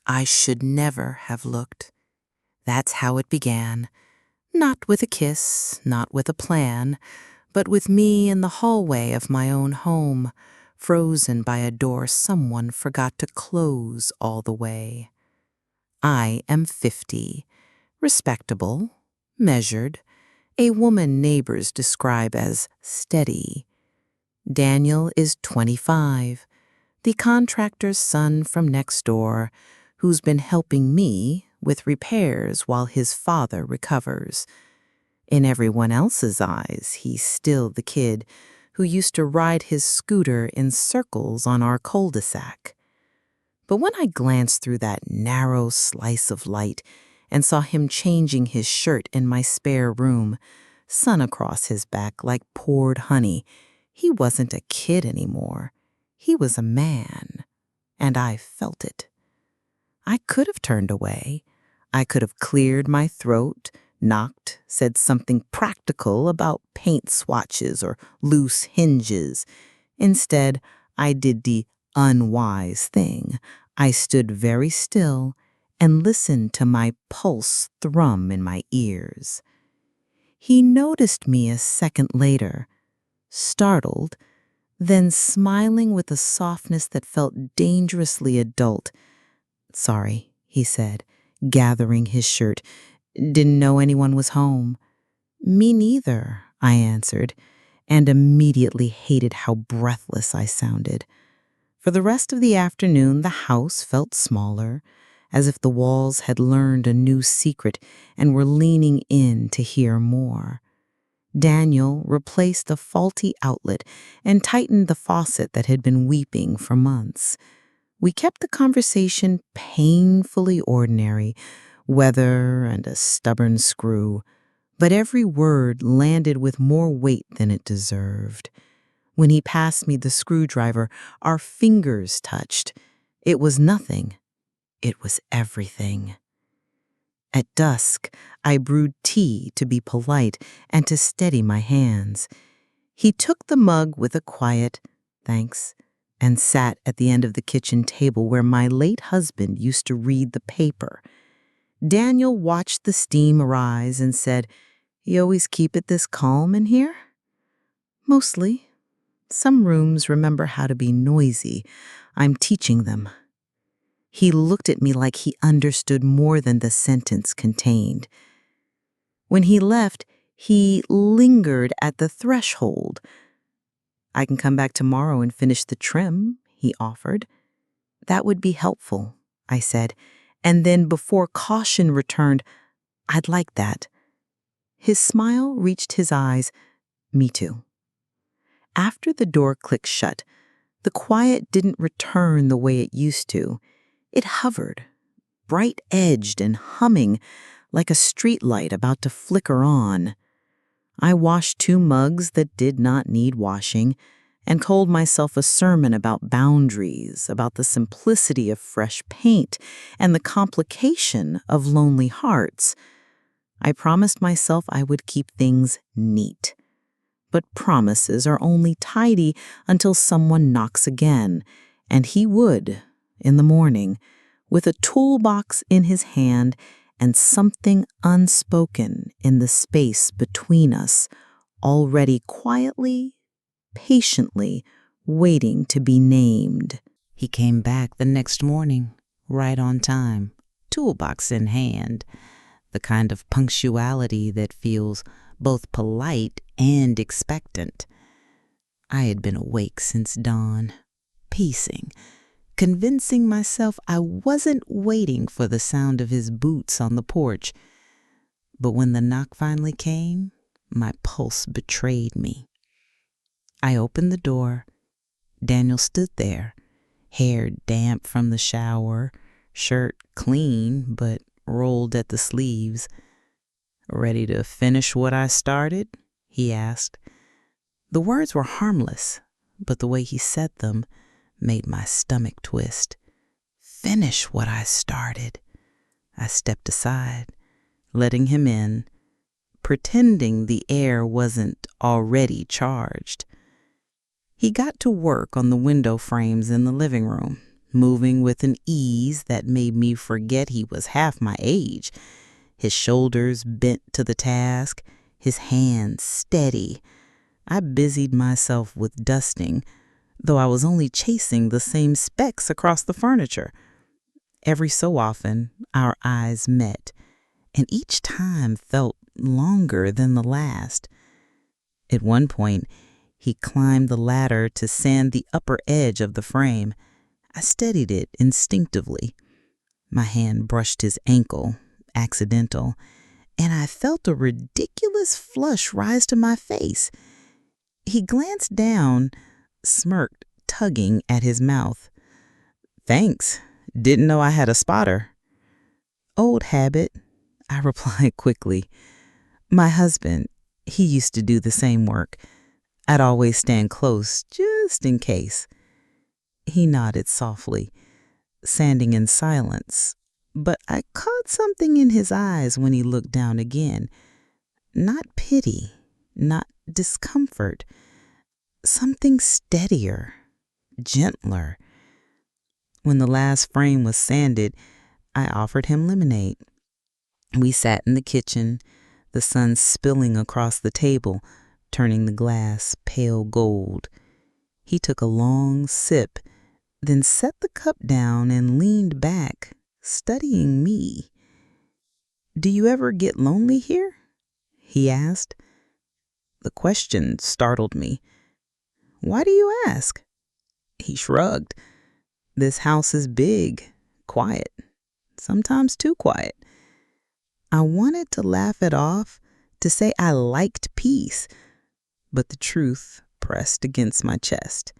I should never have looked. That's how it began. Not with a kiss, not with a plan, but with me in the hallway of my own home, frozen by a door someone forgot to close all the way. I am 50, respectable, measured, a woman neighbors describe as steady. Daniel is 25, the contractor's son from next door, who's been helping me with repairs while his father recovers. In everyone else's eyes, he's still the kid who used to ride his scooter in circles on our cul-de-sac. But when I glanced through that narrow slice of light and saw him changing his shirt in my spare room, sun across his back like poured honey, he wasn't a kid anymore. He was a man, and I felt it. I could have turned away. I could have cleared my throat, knocked, said something practical about paint swatches or loose hinges. Instead, I did the unwise thing. I stood very still and listened to my pulse thrum in my ears. He noticed me a second later, startled, then smiling with a softness that felt dangerously adult. "Sorry," he said, gathering his shirt. "Didn't know anyone was home." "Me neither," I answered, and immediately hated how breathless I sounded. For the rest of the afternoon, the house felt smaller, as if the walls had learned a new secret and were leaning in to hear more. Daniel replaced the faulty outlet and tightened the faucet that had been weeping for months. We kept the conversation painfully ordinary, weather and a stubborn screw, but every word landed with more weight than it deserved. When he passed me the screwdriver, our fingers touched. It was nothing. It was everything. At dusk, I brewed tea to be polite and to steady my hands. He took the mug with a quiet, "Thanks," and sat at the end of the kitchen table where my late husband used to read the paper. Daniel watched the steam rise and said, "You always keep it this calm in here?" "Mostly. Some rooms remember how to be noisy. I'm teaching them." He looked at me like he understood more than the sentence contained. When he left, he lingered at the threshold. "I can come back tomorrow and finish the trim," he offered. "That would be helpful," I said, and then before caution returned, "I'd like that." His smile reached his eyes. "Me too." After the door clicked shut, the quiet didn't return the way it used to. It hovered, bright-edged and humming like a streetlight about to flicker on. I washed 2 mugs that did not need washing and told myself a sermon about boundaries, about the simplicity of fresh paint and the complication of lonely hearts. I promised myself I would keep things neat. But promises are only tidy until someone knocks again, and he would, in the morning, with a toolbox in his hand and something unspoken in the space between us, already quietly, patiently waiting to be named. He came back the next morning, right on time, toolbox in hand, the kind of punctuality that feels both polite and expectant. I had been awake since dawn, pacing, convincing myself I wasn't waiting for the sound of his boots on the porch. But when the knock finally came, my pulse betrayed me. I opened the door. Daniel stood there, hair damp from the shower, shirt clean but rolled at the sleeves. "Ready to finish what I started?" he asked. The words were harmless, but the way he said them made my stomach twist. Finish what I started. I stepped aside, letting him in, pretending the air wasn't already charged. He got to work on the window frames in the living room, moving with an ease that made me forget he was half my age. His shoulders bent to the task, his hands steady. I busied myself with dusting, though I was only chasing the same specks across the furniture. Every so often, our eyes met, and each time felt longer than the last. At one point, he climbed the ladder to sand the upper edge of the frame. I steadied it instinctively. My hand brushed his ankle, accidental, and I felt a ridiculous flush rise to my face. He glanced down, smirked, tugging at his mouth. "Thanks. Didn't know I had a spotter." "Old habit," I replied quickly. "My husband, he used to do the same work. I'd always stand close, just in case." He nodded softly, sanding in silence, but I caught something in his eyes when he looked down again. Not pity, not discomfort. Something steadier, gentler. When the last frame was sanded, I offered him lemonade. We sat in the kitchen, the sun spilling across the table, turning the glass pale gold. He took a long sip, then set the cup down and leaned back, studying me. "Do you ever get lonely here?" he asked. The question startled me. "Why do you ask?" He shrugged. "This house is big, quiet, sometimes too quiet." I wanted to laugh it off, to say I liked peace, but the truth pressed against my chest.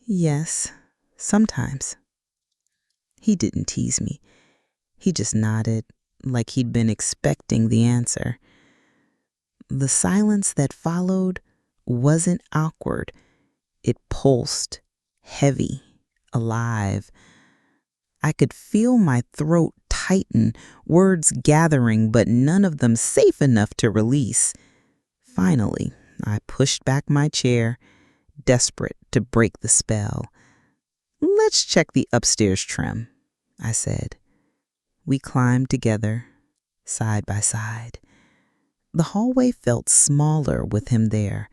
"Yes, sometimes." He didn't tease me. He just nodded, like he'd been expecting the answer. The silence that followed wasn't awkward. It pulsed, heavy, alive. I could feel my throat tighten, words gathering, but none of them safe enough to release. Finally, I pushed back my chair, desperate to break the spell. "Let's check the upstairs trim," I said. We climbed together, side by side. The hallway felt smaller with him there.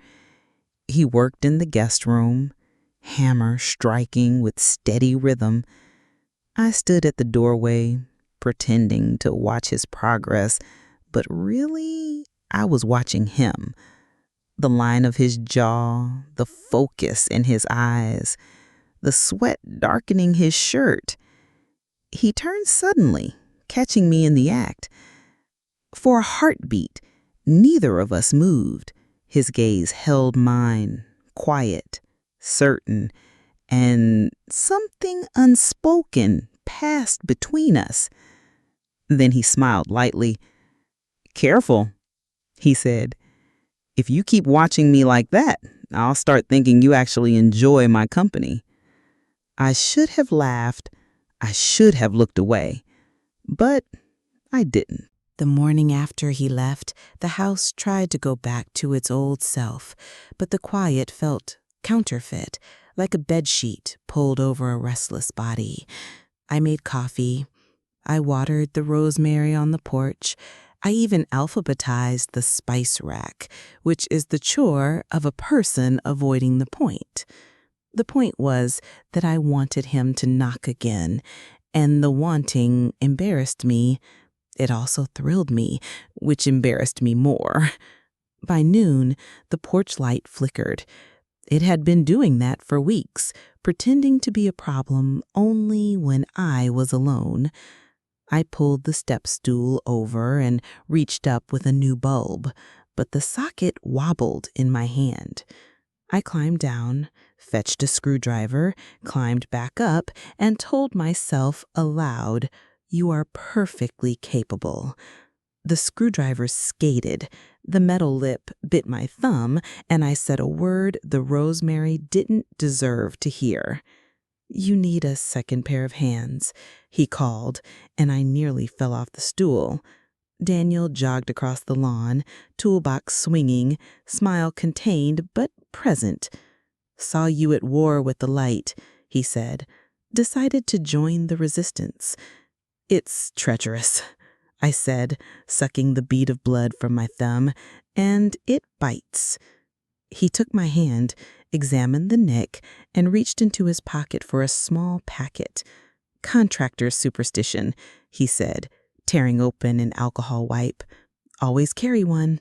He worked in the guest room, hammer striking with steady rhythm. I stood at the doorway, pretending to watch his progress, but really, I was watching him. The line of his jaw, the focus in his eyes, the sweat darkening his shirt. He turned suddenly, catching me in the act. For a heartbeat, neither of us moved. His gaze held mine, quiet, certain, and something unspoken passed between us. Then he smiled lightly. "Careful," he said. "If you keep watching me like that, I'll start thinking you actually enjoy my company." I should have laughed. I should have looked away. But I didn't. The morning after he left, the house tried to go back to its old self, but the quiet felt counterfeit, like a bedsheet pulled over a restless body. I made coffee. I watered the rosemary on the porch. I even alphabetized the spice rack, which is the chore of a person avoiding the point. The point was that I wanted him to knock again, and the wanting embarrassed me. It also thrilled me, which embarrassed me more. By noon, the porch light flickered. It had been doing that for weeks, pretending to be a problem only when I was alone. I pulled the step stool over and reached up with a new bulb, but the socket wobbled in my hand. I climbed down, fetched a screwdriver, climbed back up, and told myself aloud, "You are perfectly capable." The screwdriver skated, the metal lip bit my thumb, and I said a word the rosemary didn't deserve to hear. "You need a second pair of hands," he called, and I nearly fell off the stool. Daniel jogged across the lawn, toolbox swinging, smile contained but present. "Saw you at war with the light," he said. decided to join the resistance. It's treacherous, I said, sucking the bead of blood from my thumb, and it bites. He took my hand, examined the neck, and reached into his pocket for a small packet. Contractor's superstition, he said, tearing open an alcohol wipe. Always carry one.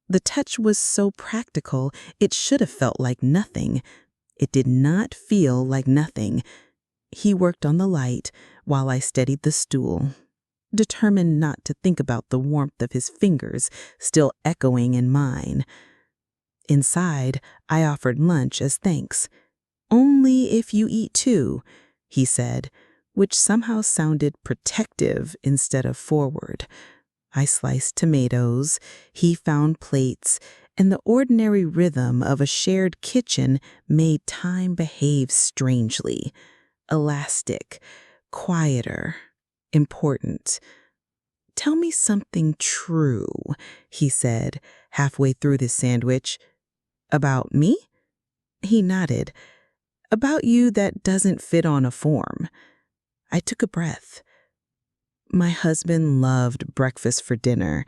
The touch was so practical, it should have felt like nothing. It did not feel like nothing. He worked on the light while I steadied the stool, determined not to think about the warmth of his fingers still echoing in mine. Inside, I offered lunch as thanks. Only if you eat too, he said, which somehow sounded protective instead of forward. I sliced tomatoes, he found plates, and the ordinary rhythm of a shared kitchen made time behave strangely. Elastic, quieter, important. Tell me something true, he said, halfway through the sandwich. About me? He nodded. About you that doesn't fit on a form. I took a breath. My husband loved breakfast for dinner.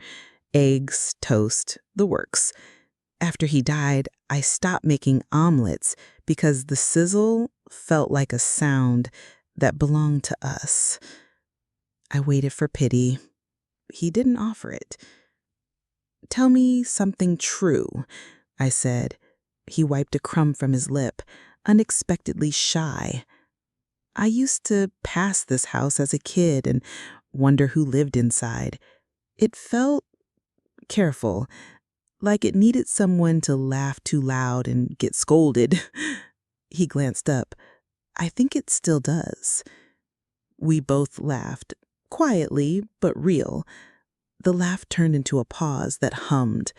Eggs, toast, the works. After he died, I stopped making omelets because the sizzle felt like a sound that belonged to us. I waited for pity. He didn't offer it. Tell me something true, I said. He wiped a crumb from his lip, unexpectedly shy. I used to pass this house as a kid and wonder who lived inside. It felt careful, like it needed someone to laugh too loud and get scolded. He glanced up. I think it still does. We both laughed, quietly but real. The laugh turned into a pause that hummed.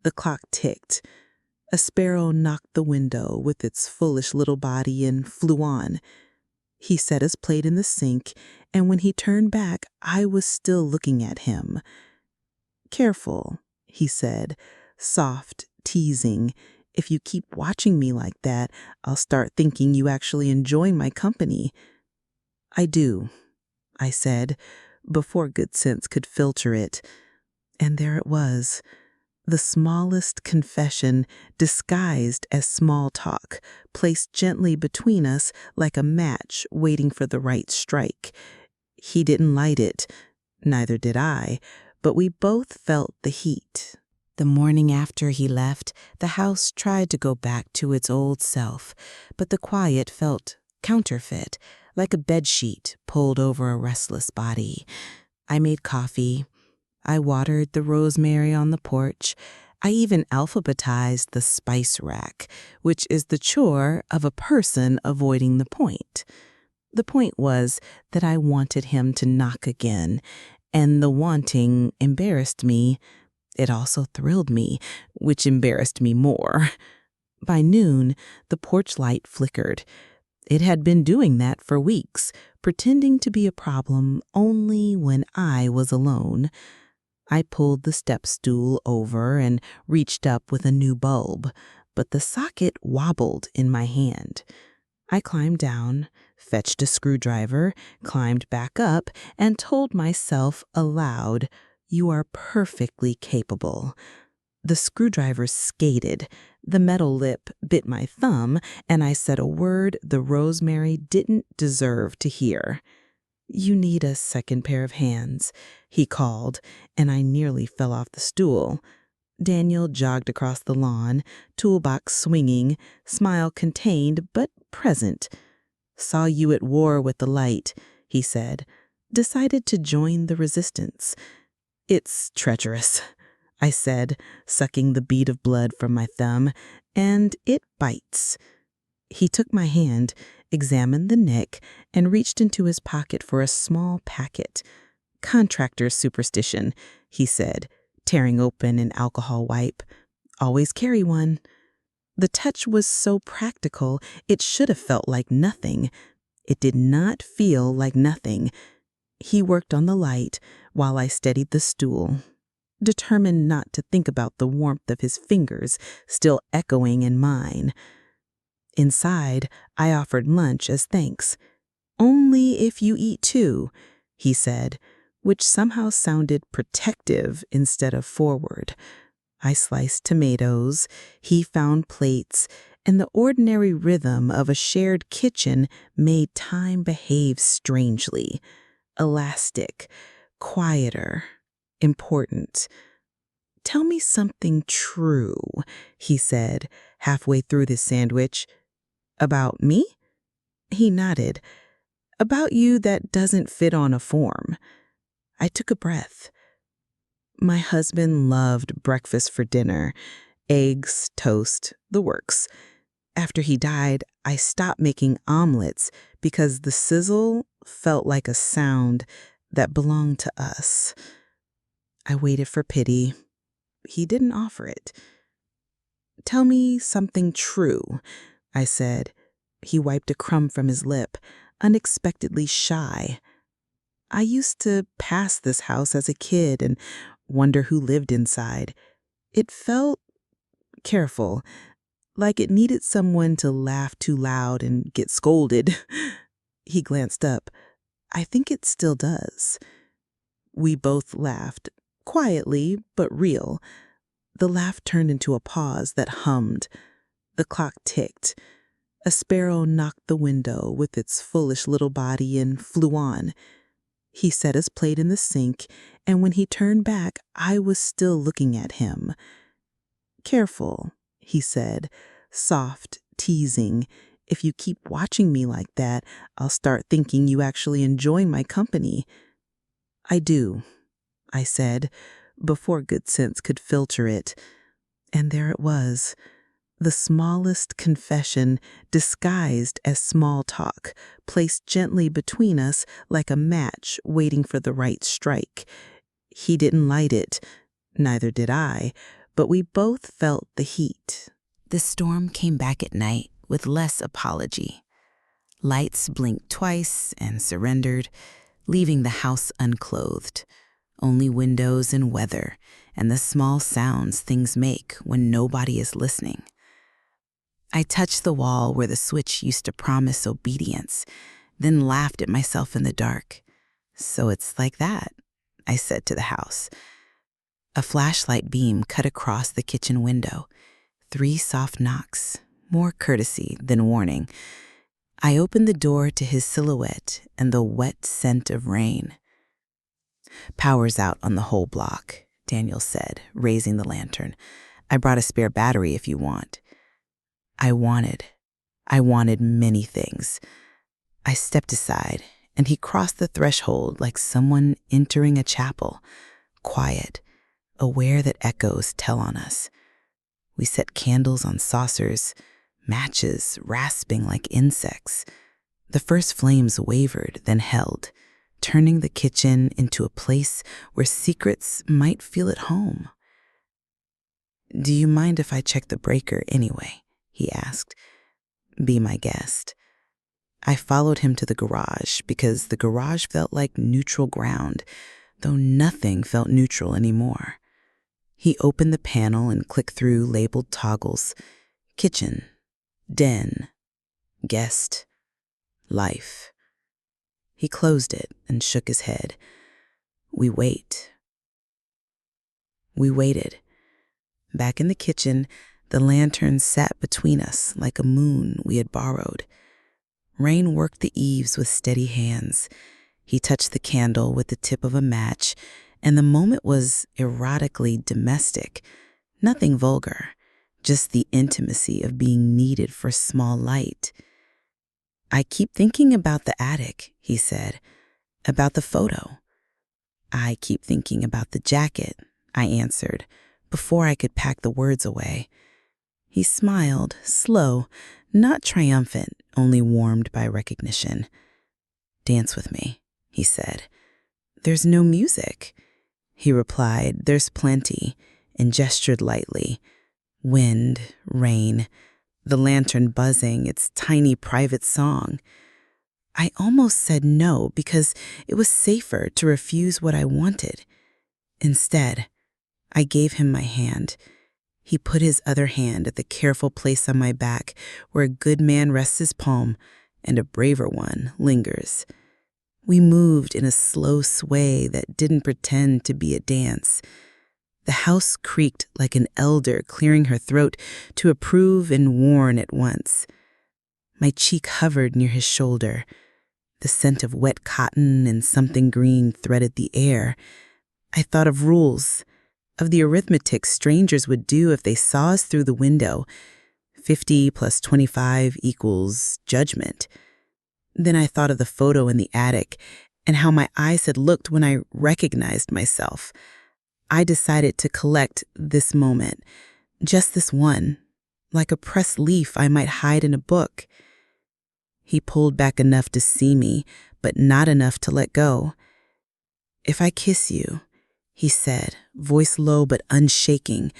The clock ticked. A sparrow knocked the window with its foolish little body and flew on. He set his plate in the sink, and when he turned back, I was still looking at him. Careful, he said, soft, teasing. If you keep watching me like that, I'll start thinking you actually enjoy my company. I do, I said, before good sense could filter it. And there it was, the smallest confession disguised as small talk, placed gently between us like a match waiting for the right strike. He didn't light it, neither did I, but we both felt the heat. The morning after he left, the house tried to go back to its old self, but the quiet felt counterfeit, like a bedsheet pulled over a restless body. I made coffee. I watered the rosemary on the porch. I even alphabetized the spice rack, which is the chore of a person avoiding the point. The point was that I wanted him to knock again, and the wanting embarrassed me. It also thrilled me, which embarrassed me more. By noon, the porch light flickered. It had been doing that for weeks, pretending to be a problem only when I was alone. I pulled the step stool over and reached up with a new bulb, but the socket wobbled in my hand. I climbed down, fetched a screwdriver, climbed back up, and told myself aloud, "You are perfectly capable." The screwdriver skated. The metal lip bit my thumb, and I said a word the rosemary didn't deserve to hear. "You need a second pair of hands," he called, and I nearly fell off the stool. Daniel jogged across the lawn, toolbox swinging, smile contained but present. "Saw you at war with the light," he said. "Decided to join the resistance." "It's treacherous," I said, sucking the bead of blood from my thumb, "and it bites." He took my hand, examined the neck, and reached into his pocket for a small packet. "Contractor's superstition," he said, tearing open an alcohol wipe. "Always carry one." The touch was so practical, it should have felt like nothing. It did not feel like nothing. He worked on the light while I steadied the stool, determined not to think about the warmth of his fingers still echoing in mine. Inside, I offered lunch as thanks. "Only if you eat too," he said, which somehow sounded protective instead of forward. I sliced tomatoes, he found plates, and the ordinary rhythm of a shared kitchen made time behave strangely. Elastic, quieter, important. "Tell me something true," he said, halfway through the sandwich. "About me?" He nodded. "About you that doesn't fit on a form." I took a breath. My husband loved breakfast for dinner. Eggs, toast, the works. After he died, I stopped making omelets because the sizzle felt like a sound that belonged to us. I waited for pity. He didn't offer it. "Tell me something true," I said. He wiped a crumb from his lip, unexpectedly shy. "I used to pass this house as a kid and wonder who lived inside. It felt careful, like it needed someone to laugh too loud and get scolded." He glanced up. "I think it still does." We both laughed, quietly but real. The laugh turned into a pause that hummed. The clock ticked. A sparrow knocked the window with its foolish little body and flew on. He set his plate in the sink, and when he turned back, I was still looking at him. "Careful," he said, soft, teasing. "If you keep watching me like that, I'll start thinking you actually enjoy my company." "I do," I said, before good sense could filter it. And there it was, the smallest confession disguised as small talk, placed gently between us like a match waiting for the right strike. He didn't light it, neither did I, but we both felt the heat. The storm came back at night with less apology. Lights blinked twice and surrendered, leaving the house unclothed. Only windows and weather, and the small sounds things make when nobody is listening. I touched the wall where the switch used to promise obedience, then laughed at myself in the dark. "So it's like that," I said to the house. A flashlight beam cut across the kitchen window. 3 soft knocks, more courtesy than warning. I opened the door to his silhouette and the wet scent of rain. "Power's out on the whole block," Daniel said, raising the lantern. "I brought a spare battery if you want." I wanted many things. I stepped aside, and he crossed the threshold like someone entering a chapel, quiet, aware that echoes tell on us. We set candles on saucers, matches rasping like insects. The first flames wavered, then held, turning the kitchen into a place where secrets might feel at home. "Do you mind if I check the breaker anyway?" he asked. "Be my guest." I followed him to the garage because the garage felt like neutral ground, though nothing felt neutral anymore. He opened the panel and clicked through labeled toggles: kitchen, den, guest, life. He closed it and shook his head. We waited. Back in the kitchen, the lantern sat between us like a moon we had borrowed. Rain worked the eaves with steady hands. He touched the candle with the tip of a match, and the moment was erotically domestic. Nothing vulgar, just the intimacy of being needed for small light. "I keep thinking about the attic," he said, "about the photo." "I keep thinking about the jacket," I answered, before I could pack the words away. He smiled, slow, not triumphant, only warmed by recognition. "Dance with me," he said. "There's no music." He replied, "There's plenty," and gestured lightly. Wind, rain, the lantern buzzing its tiny private song. I almost said no because it was safer to refuse what I wanted. Instead, I gave him my hand. He put his other hand at the careful place on my back where a good man rests his palm, and a braver one lingers. We moved in a slow sway that didn't pretend to be a dance. The house creaked like an elder clearing her throat to approve and warn at once. My cheek hovered near his shoulder. The scent of wet cotton and something green threaded the air. I thought of rules, of the arithmetic strangers would do if they saw us through the window. 50 plus 25 equals judgment. Then I thought of the photo in the attic and how my eyes had looked when I recognized myself. I decided to collect this moment, just this one, like a pressed leaf I might hide in a book. He pulled back enough to see me, but not enough to let go. "If I kiss you," he said, voice low but unshaking,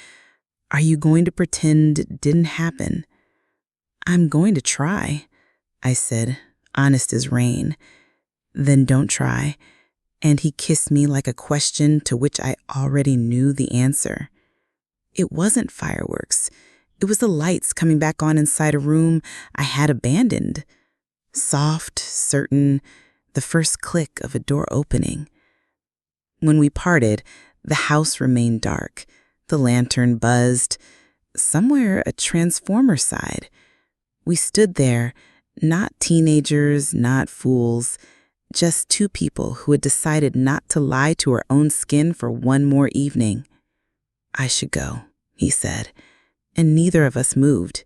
"are you going to pretend it didn't happen?" "I'm going to try," I said, honest as rain. "Then don't try." And he kissed me like a question to which I already knew the answer. It wasn't fireworks. It was the lights coming back on inside a room I had abandoned. Soft, certain, the first click of a door opening. When we parted, the house remained dark. The lantern buzzed. Somewhere a transformer sighed. We stood there, not teenagers, not fools, just two people who had decided not to lie to our own skin for one more evening. "I should go," he said, and neither of us moved.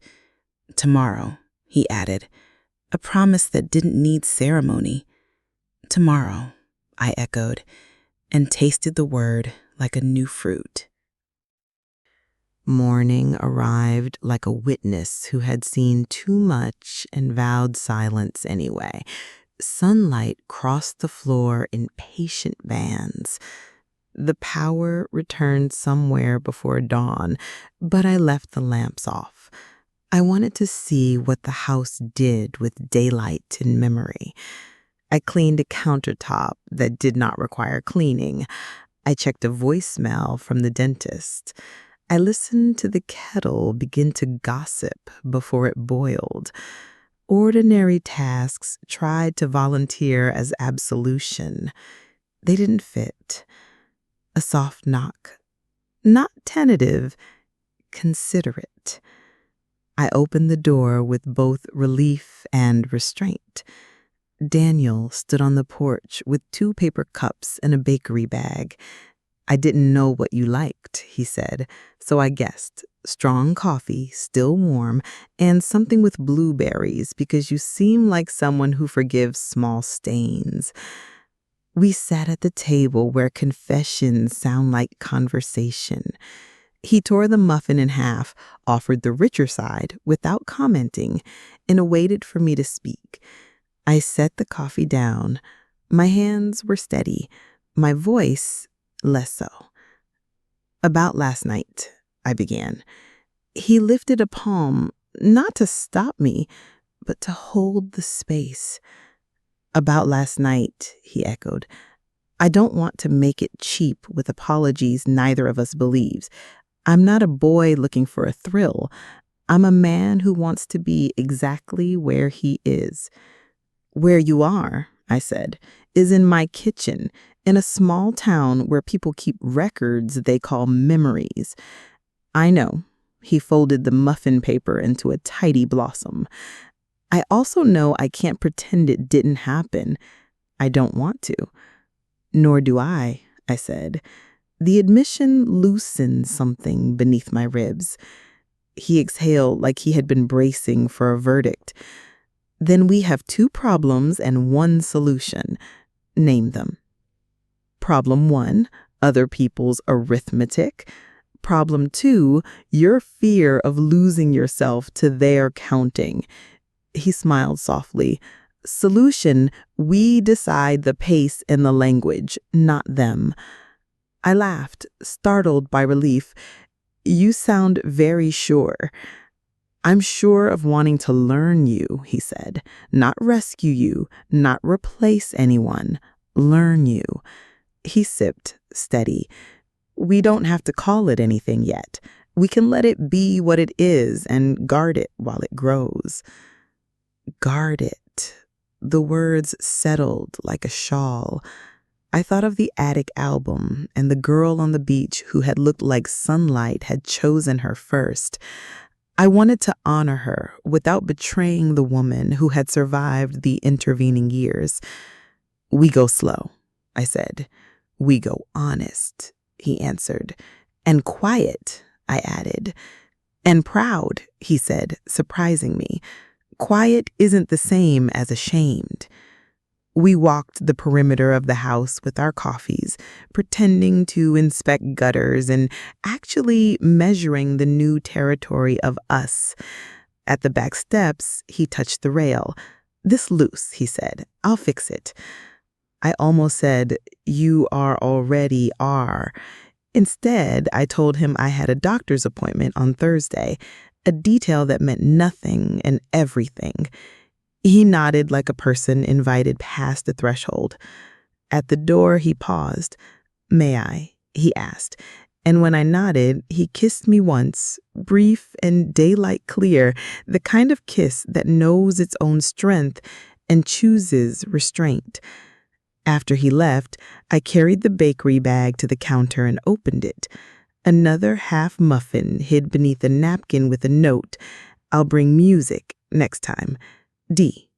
"Tomorrow," he added, a promise that didn't need ceremony. "Tomorrow," I echoed, and tasted the word like a new fruit. Morning arrived like a witness who had seen too much and vowed silence anyway. Sunlight crossed the floor in patient bands. The power returned somewhere before dawn, but I left the lamps off. I wanted to see what the house did with daylight in memory. I cleaned a countertop that did not require cleaning. I checked a voicemail from the dentist. I listened to the kettle begin to gossip before it boiled. Ordinary tasks tried to volunteer as absolution. They didn't fit. A soft knock. Not tentative, considerate. I opened the door with both relief and restraint. Daniel stood on the porch with 2 paper cups and a bakery bag. "I didn't know what you liked," he said, so I guessed. "Strong coffee, still warm, and something with blueberries because you seem like someone who forgives small stains." We sat at the table where confessions sound like conversation. He tore the muffin in half, offered the richer side without commenting, and awaited for me to speak. I set the coffee down. My hands were steady, my voice less so. "About last night," I began. He lifted a palm, not to stop me, but to hold the space. "About last night," he echoed. "I don't want to make it cheap with apologies neither of us believes. I'm not a boy looking for a thrill. I'm a man who wants to be exactly where he is." "Where you are," I said, "is in my kitchen, in a small town where people keep records they call memories." "I know." He folded the muffin paper into a tidy blossom. "I also know I can't pretend it didn't happen. I don't want to." "Nor do I," I said. The admission loosened something beneath my ribs. He exhaled like he had been bracing for a verdict. "Then we have 2 problems and 1 solution. Name them." Problem 1, other people's arithmetic. Problem 2, your fear of losing yourself to their counting. He smiled softly. Solution, we decide the pace and the language, not them. I laughed, startled by relief. You sound very sure. I'm sure of wanting to learn you, he said. Not rescue you, not replace anyone. Learn you. He sipped, steady. We don't have to call it anything yet. We can let it be what it is and guard it while it grows. Guard it. The words settled like a shawl. I thought of the attic album and the girl on the beach who had looked like sunlight had chosen her first. I wanted to honor her without betraying the woman who had survived the intervening years. "We go slow," I said. "We go honest," he answered. "And quiet," I added. "And proud," he said, surprising me. "Quiet isn't the same as ashamed." We walked the perimeter of the house with our coffees, pretending to inspect gutters and actually measuring the new territory of us. At the back steps, he touched the rail. "This loose," he said. "I'll fix it." I almost said, "You already are." Instead, I told him I had a doctor's appointment on Thursday, a detail that meant nothing and everything. He nodded like a person invited past the threshold. At the door, he paused. "May I?" he asked. And when I nodded, he kissed me once, brief and daylight clear, the kind of kiss that knows its own strength and chooses restraint. After he left, I carried the bakery bag to the counter and opened it. Another half muffin hid beneath a napkin with a note, "I'll bring music next time. D."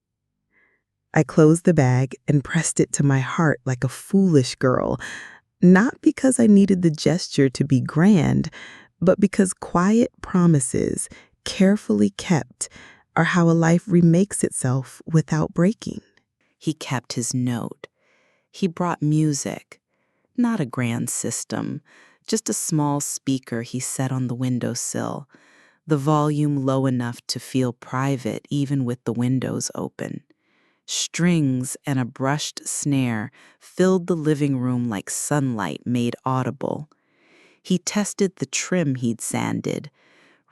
I closed the bag and pressed it to my heart like a foolish girl, not because I needed the gesture to be grand, but because quiet promises, carefully kept, are how a life remakes itself without breaking. He kept his note. He brought music, not a grand system, just a small speaker he set on the windowsill, the volume low enough to feel private even with the windows open. Strings and a brushed snare filled the living room like sunlight made audible. He tested the trim he'd sanded,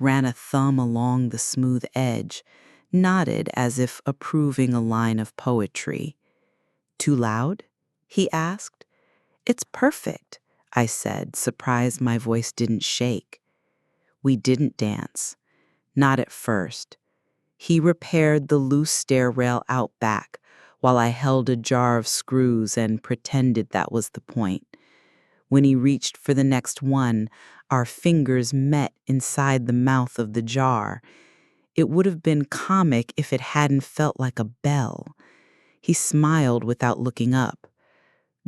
ran a thumb along the smooth edge, nodded as if approving a line of poetry. "Too loud?" he asked. "It's perfect," I said, surprised my voice didn't shake. We didn't dance. Not at first. He repaired the loose stair rail out back while I held a jar of screws and pretended that was the point. When he reached for the next one, our fingers met inside the mouth of the jar. It would have been comic if it hadn't felt like a bell. He smiled without looking up.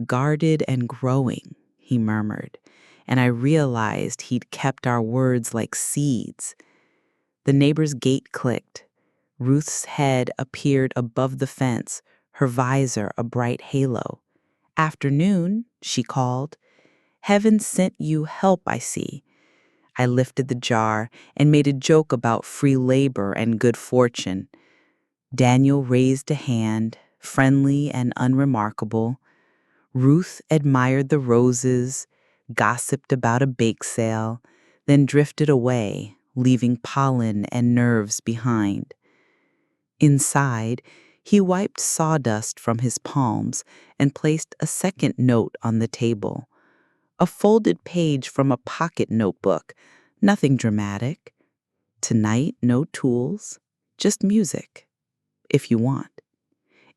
"Guarded and growing," he murmured, and I realized he'd kept our words like seeds. The neighbor's gate clicked. Ruth's head appeared above the fence, her visor a bright halo. "Afternoon," she called. "Heaven sent you help, I see." I lifted the jar and made a joke about free labor and good fortune. Daniel raised a hand, friendly and unremarkable. Ruth admired the roses, gossiped about a bake sale, then drifted away, leaving pollen and nerves behind. Inside, he wiped sawdust from his palms and placed a second note on the table. A folded page from a pocket notebook, nothing dramatic. "Tonight, no tools, just music, if you want."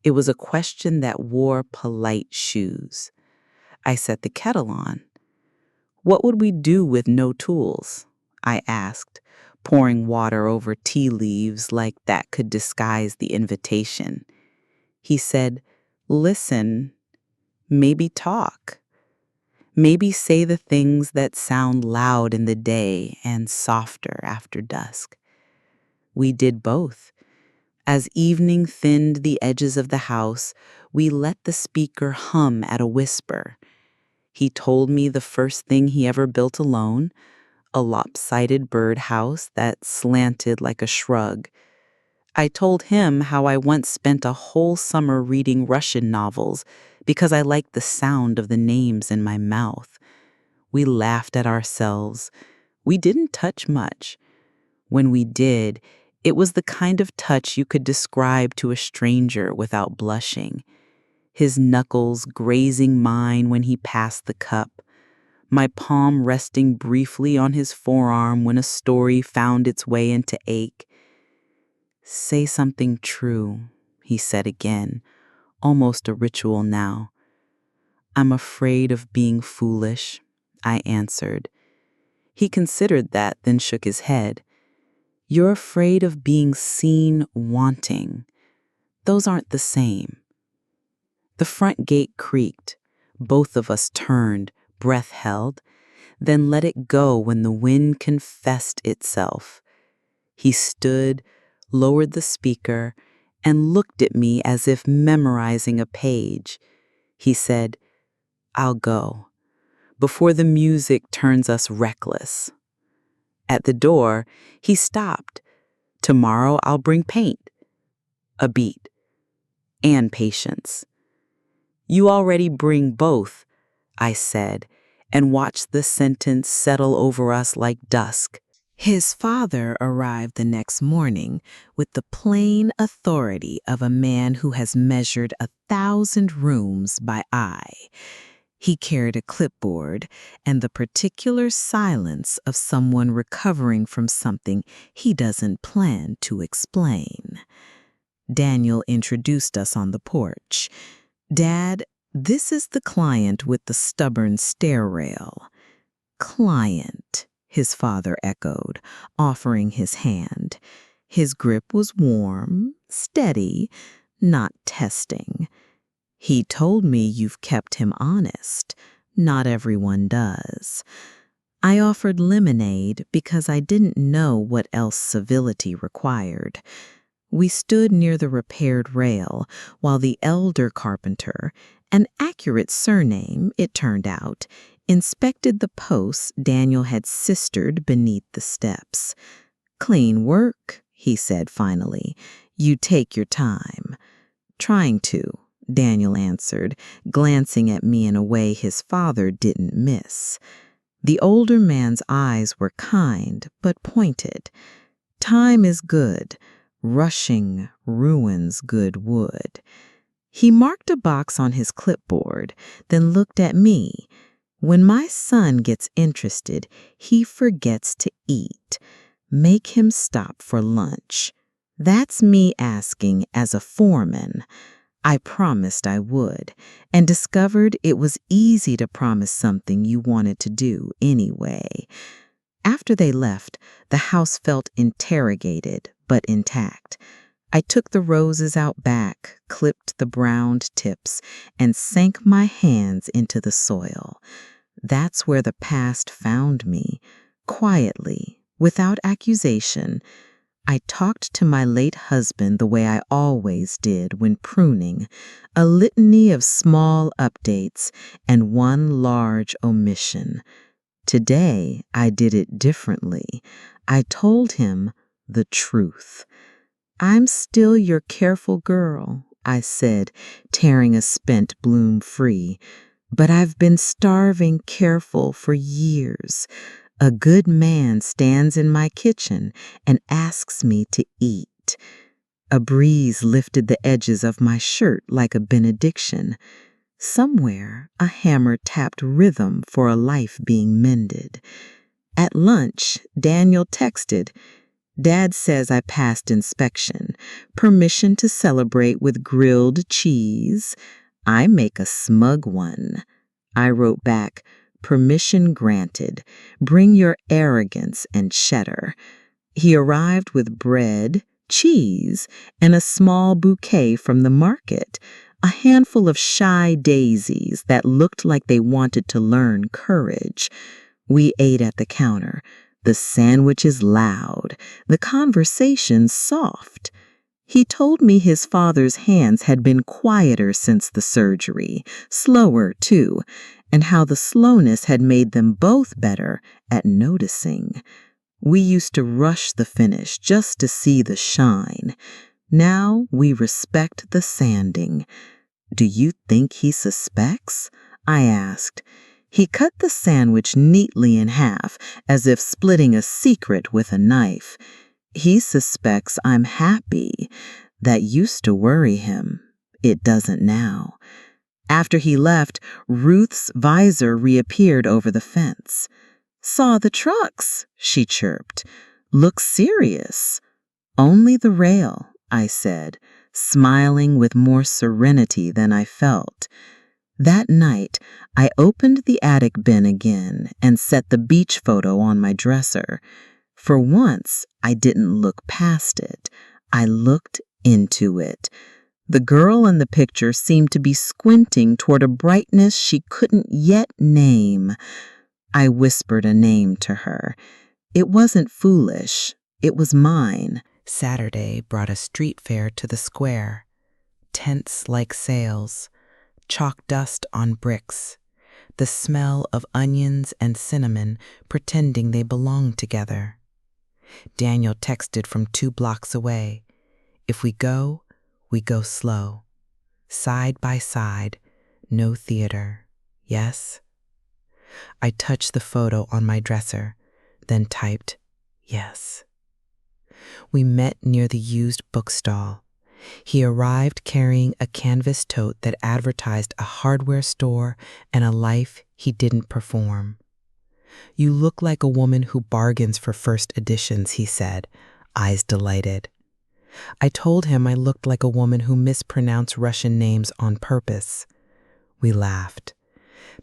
It was a question that wore polite shoes. I set the kettle on. "What would we do with no tools?" I asked, pouring water over tea leaves like that could disguise the invitation. He said, "Listen, maybe talk. Maybe say the things that sound loud in the day and softer after dusk." We did both. As evening thinned the edges of the house, we let the speaker hum at a whisper. He told me the first thing he ever built alone, a lopsided birdhouse that slanted like a shrug. I told him how I once spent a whole summer reading Russian novels because I liked the sound of the names in my mouth. We laughed at ourselves. We didn't touch much. When we did, it was the kind of touch you could describe to a stranger without blushing. His knuckles grazing mine when he passed the cup, my palm resting briefly on his forearm when a story found its way into ache. "Say something true," he said again, almost a ritual now. I'm afraid of being foolish, I answered. He considered that, then shook his head. You're afraid of being seen wanting. Those aren't the same. The front gate creaked. Both of us turned, breath held, then let it go when the wind confessed itself. He stood, lowered the speaker, and looked at me as if memorizing a page. He said, I'll go, before the music turns us reckless. At the door, he stopped. Tomorrow I'll bring paint, a beat, and patience. You already bring both, I said, and watched the sentence settle over us like dusk. His father arrived the next morning with the plain authority of a man who has measured 1,000 rooms by eye. He carried a clipboard and the particular silence of someone recovering from something he doesn't plan to explain. Daniel introduced us on the porch. Dad, this is the client with the stubborn stair rail. Client, his father echoed, offering his hand. His grip was warm, steady, not testing. He told me you've kept him honest. Not everyone does. I offered lemonade because I didn't know what else civility required. We stood near the repaired rail while the elder carpenter, an accurate surname, it turned out, inspected the posts Daniel had sistered beneath the steps. Clean work, he said finally. You take your time. Trying to, Daniel answered, glancing at me in a way his father didn't miss. The older man's eyes were kind but pointed. Time is good. Rushing ruins good wood. He marked a box on his clipboard, then looked at me. When my son gets interested, he forgets to eat. Make him stop for lunch. That's me asking as a foreman. I promised I would, and discovered it was easy to promise something you wanted to do anyway. After they left, the house felt interrogated but intact. I took the roses out back, clipped the browned tips, and sank my hands into the soil. That's where the past found me, quietly, without accusation. I talked to my late husband the way I always did when pruning, a litany of small updates and one large omission. Today, I did it differently. I told him the truth. I'm still your careful girl, I said, tearing a spent bloom free. But I've been starving careful for years. A good man stands in my kitchen and asks me to eat. A breeze lifted the edges of my shirt like a benediction. Somewhere, a hammer tapped rhythm for a life being mended. At lunch, Daniel texted, Dad says I passed inspection. Permission to celebrate with grilled cheese. I make a smug one. I wrote back, permission granted. Bring your arrogance and cheddar. He arrived with bread, cheese, and a small bouquet from the market. A handful of shy daisies that looked like they wanted to learn courage. We ate at the counter. The sandwiches loud, the conversation soft. He told me his father's hands had been quieter since the surgery, slower too, and how the slowness had made them both better at noticing. We used to rush the finish just to see the shine. Now we respect the sanding. Do you think he suspects? I asked. He cut the sandwich neatly in half, as if splitting a secret with a knife. He suspects I'm happy. That used to worry him. It doesn't now. After he left, Ruth's visor reappeared over the fence. Saw the trucks, she chirped. Looks serious. Only the rail, I said. smiling with more serenity than I felt. That night, I opened the attic bin again and set the beach photo on my dresser. For once, I didn't look past it. I looked into it. The girl in the picture seemed to be squinting toward a brightness she couldn't yet name. I whispered a name to her. It wasn't foolish. It was mine. Saturday brought a street fair to the square. Tents like sails, chalk dust on bricks, the smell of onions and cinnamon pretending they belonged together. Daniel texted from 2 blocks away. If we go slow. Side by side, no theater. Yes? I touched the photo on my dresser, then typed, yes. We met near the used bookstall. He arrived carrying a canvas tote that advertised a hardware store and a life he didn't perform. You look like a woman who bargains for first editions, he said, eyes delighted. I told him I looked like a woman who mispronounced Russian names on purpose. We laughed,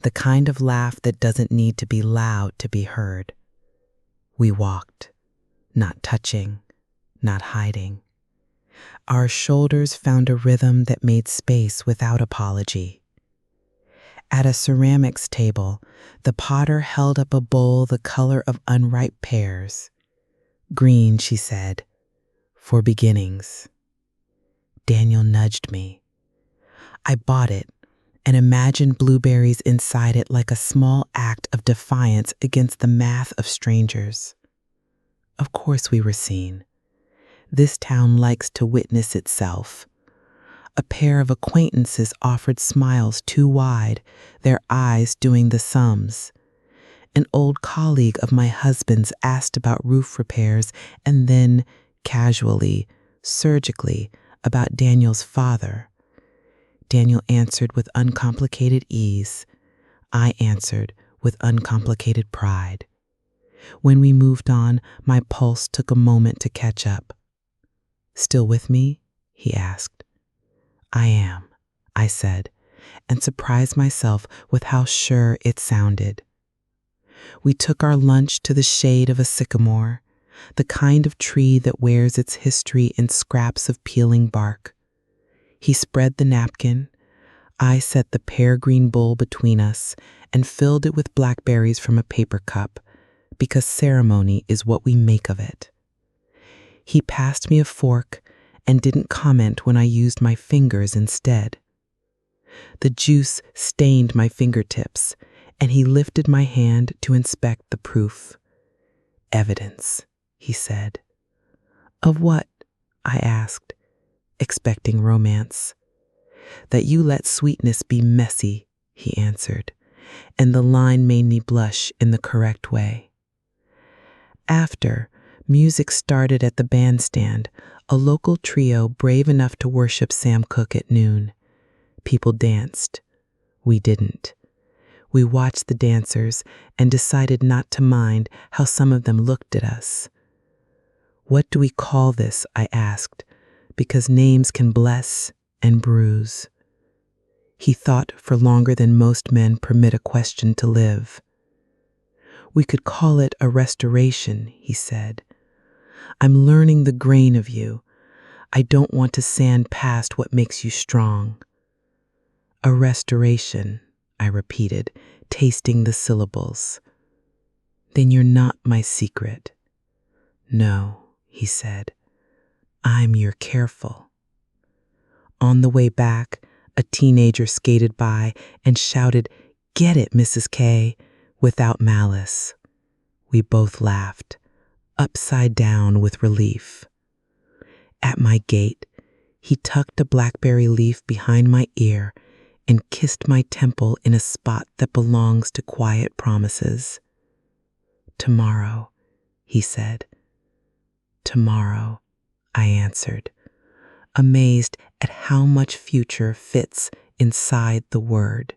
the kind of laugh that doesn't need to be loud to be heard. We walked, not touching, not hiding. Our shoulders found a rhythm that made space without apology. At a ceramics table, the potter held up a bowl the color of unripe pears. Green, she said, for beginnings. Daniel nudged me. I bought it and imagined blueberries inside it like a small act of defiance against the math of strangers. Of course we were seen. This town likes to witness itself. A pair of acquaintances offered smiles too wide, their eyes doing the sums. An old colleague of my husband's asked about roof repairs and then, casually, surgically, about Daniel's father. Daniel answered with uncomplicated ease. I answered with uncomplicated pride. When we moved on, my pulse took a moment to catch up. Still with me? He asked. I am, I said, and surprised myself with how sure it sounded. We took our lunch to the shade of a sycamore, the kind of tree that wears its history in scraps of peeling bark. He spread the napkin. I set the pear-green bowl between us and filled it with blackberries from a paper cup, because ceremony is what we make of it. He passed me a fork and didn't comment when I used my fingers instead. The juice stained my fingertips, and he lifted my hand to inspect the proof. Evidence, he said. Of what? I asked, expecting romance. That you let sweetness be messy, he answered, and the line made me blush in the correct way. After, music started at the bandstand, a local trio brave enough to worship Sam Cooke at noon. People danced. We didn't. We watched the dancers and decided not to mind how some of them looked at us. What do we call this? I asked, because names can bless and bruise. He thought for longer than most men permit a question to live. We could call it a restoration, he said. I'm learning the grain of you. I don't want to sand past what makes you strong. A restoration, I repeated, tasting the syllables. Then you're not my secret. No, he said. I'm your careful. On the way back, a teenager skated by and shouted, "Get it, Mrs. K," without malice. We both laughed, upside down with relief. At my gate, he tucked a blackberry leaf behind my ear and kissed my temple in a spot that belongs to quiet promises. Tomorrow, he said. Tomorrow, I answered, amazed at how much future fits inside the word.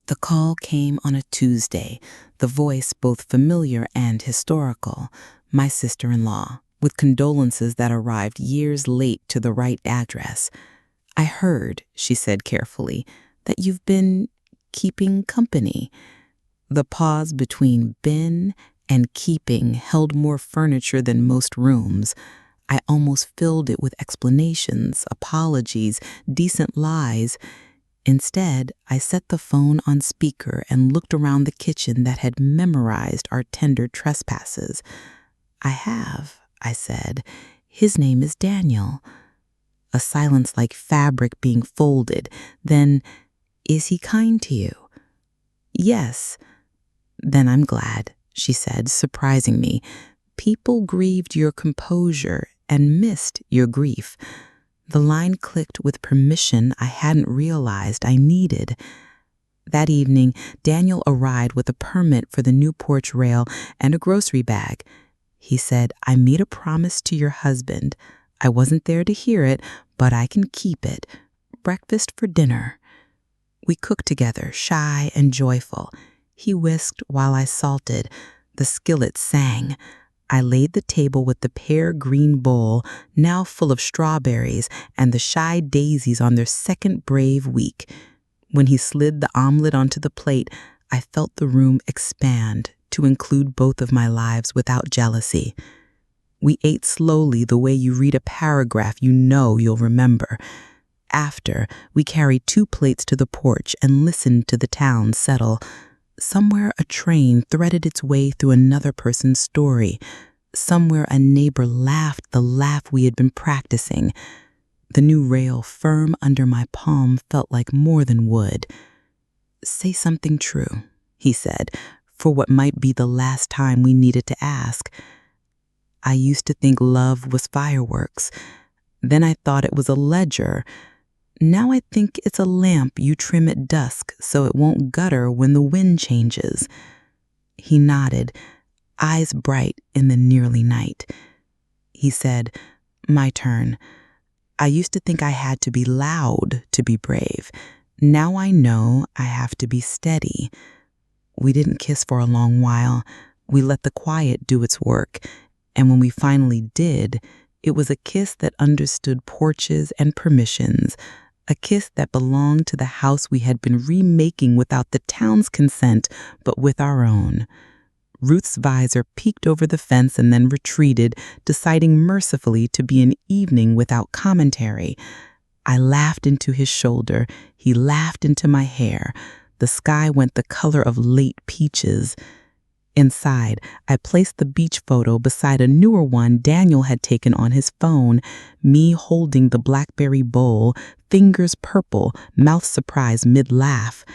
The call came on a Tuesday, the voice both familiar and historical, my sister-in-law, with condolences that arrived years late to the right address. I heard, she said carefully, that you've been keeping company. The pause between been and keeping held more furniture than most rooms. I almost filled it with explanations, apologies, decent lies. Instead, I set the phone on speaker and looked around the kitchen that had memorized our tender trespasses. I have, I said. His name is Daniel. A silence like fabric being folded. Then, is he kind to you? Yes. Then I'm glad, she said, surprising me. People grieved your composure and missed your grief. The line clicked with permission I hadn't realized I needed. That evening, Daniel arrived with a permit for the new porch rail and a grocery bag. He said, I made a promise to your husband. I wasn't there to hear it, but I can keep it. Breakfast for dinner. We cooked together, shy and joyful. He whisked while I salted. The skillet sang. I laid the table with the pear green bowl, now full of strawberries, and the shy daisies on their second brave week. When he slid the omelet onto the plate, I felt the room expand to include both of my lives without jealousy. We ate slowly the way you read a paragraph you know you'll remember. After, we carried 2 plates to the porch and listened to the town settle. Somewhere a train threaded its way through another person's story. Somewhere a neighbor laughed the laugh we had been practicing. The new rail firm under my palm felt like more than wood. Say something true, he said, for what might be the last time we needed to ask. I used to think love was fireworks. Then I thought it was a ledger. Now I think it's a lamp you trim at dusk so it won't gutter when the wind changes. He nodded, eyes bright in the nearly night. He said, my turn. I used to think I had to be loud to be brave. Now I know I have to be steady. We didn't kiss for a long while. We let the quiet do its work. And when we finally did, it was a kiss that understood porches and permissions, a kiss that belonged to the house we had been remaking without the town's consent, but with our own. Ruth's visor peeked over the fence and then retreated, deciding mercifully to be an evening without commentary. I laughed into his shoulder. He laughed into my hair. The sky went the color of late peaches. Inside, I placed the beach photo beside a newer one Daniel had taken on his phone, me holding the blackberry bowl, fingers purple, mouth surprised mid-laugh.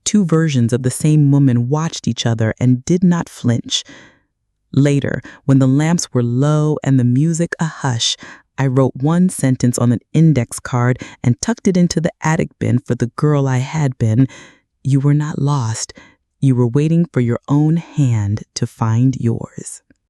2 versions of the same woman watched each other and did not flinch. Later, when the lamps were low and the music a hush, I wrote 1 sentence on an index card and tucked it into the attic bin for the girl I had been. You were not lost. You were waiting for your own hand to find yours.